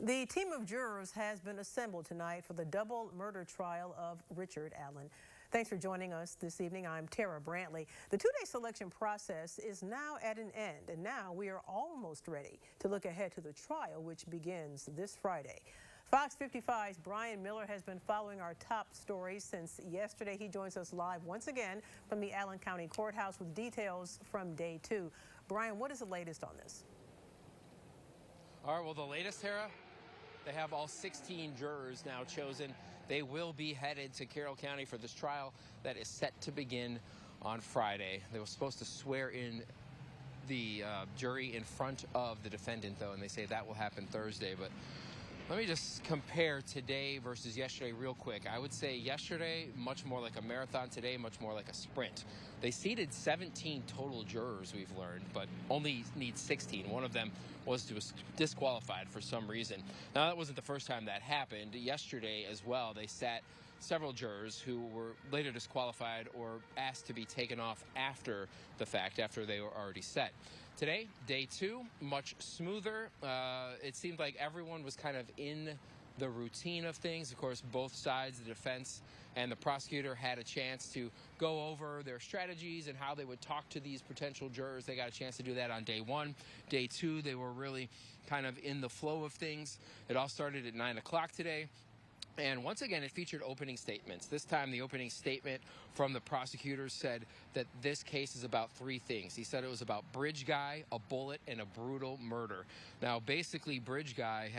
The team of jurors has been assembled tonight for the double murder trial of Richard Allen. Thanks for joining us this evening. I'm Tara Brantley. The two-day selection process is now at an end, and now we are almost ready to look ahead to the trial, which begins this Friday. Fox 55's Brian Miller has been following our top stories since yesterday. He joins us live once again from the Allen County Courthouse with details from day two. Brian, what is the latest on this? All right, well, the latest, Tara, they have all 16 jurors now chosen. They will be headed to Carroll County for this trial that is set to begin on Friday. They were supposed to swear in the jury in front of the defendant, though, and they say that will happen Thursday. But let me just compare today versus yesterday real quick. I would say yesterday, much more like a marathon. Today, much more like a sprint. They seated 17 total jurors, we've learned, but only need 16. One of them was disqualified for some reason. Now, that wasn't the first time that happened. Yesterday as well, they sat several jurors who were later disqualified or asked to be taken off after the fact, after they were already set. Today, day two, much smoother. It seemed like everyone was kind of in the routine of things. Of course, both sides, the defense and the prosecutor, had a chance to go over their strategies and how they would talk to these potential jurors. They got a chance to do that on day one. Day two, they were really kind of in the flow of things. It all started at 9 o'clock today. And once again, it featured opening statements. This time, the opening statement from the prosecutors said that this case is about three things. He said it was about Bridge Guy, a bullet, and a brutal murder. Now, basically, Bridge Guy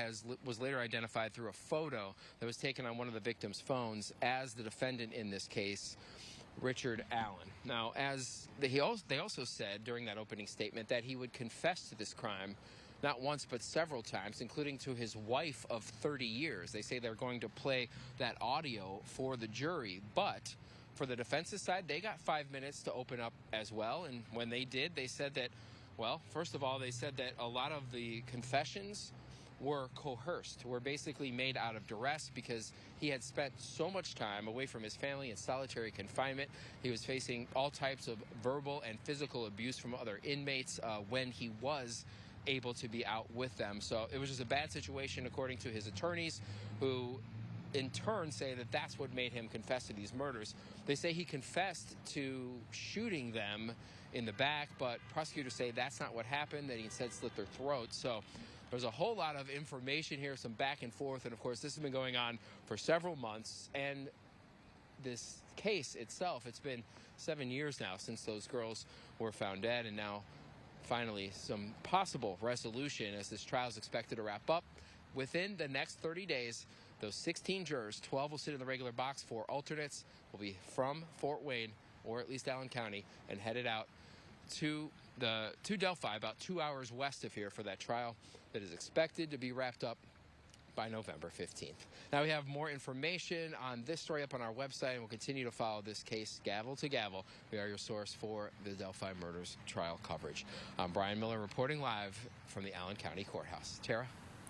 was later identified through a photo that was taken on one of the victim's phones as the defendant in this case, Richard Allen. Now, they also said during that opening statement that he would confess to this crime not once but several times, including to his wife of 30 years. They say they're going to play that audio for the jury, but for the defense's side, they got 5 minutes to open up as well. And when they did, they said that, well, first of all, they said that a lot of the confessions were coerced, were basically made out of duress because he had spent so much time away from his family in solitary confinement. He was facing all types of verbal and physical abuse from other inmates when he was able to be out with them. So it was just a bad situation, according to his attorneys, who in turn say that that's what made him confess to these murders. They say he confessed to shooting them in the back, but prosecutors say that's not what happened, that he instead slit their throats. So there's a whole lot of information here, some back and forth, and of course this has been going on for several months. And this case itself, it's been 7 years now since those girls were found dead, and now finally some possible resolution as this trial is expected to wrap up within the next 30 days. Those 16 jurors, 12 will sit in the regular box, 4 alternates will be from Fort Wayne, or at least Allen County, and headed out to Delphi, about 2 hours west of here, for that trial that is expected to be wrapped up by November 15th. Now, we have more information on this story up on our website, and we'll continue to follow this case gavel to gavel. We are your source for the Delphi murders trial coverage. I'm Brian Miller reporting live from the Allen County Courthouse. Tara?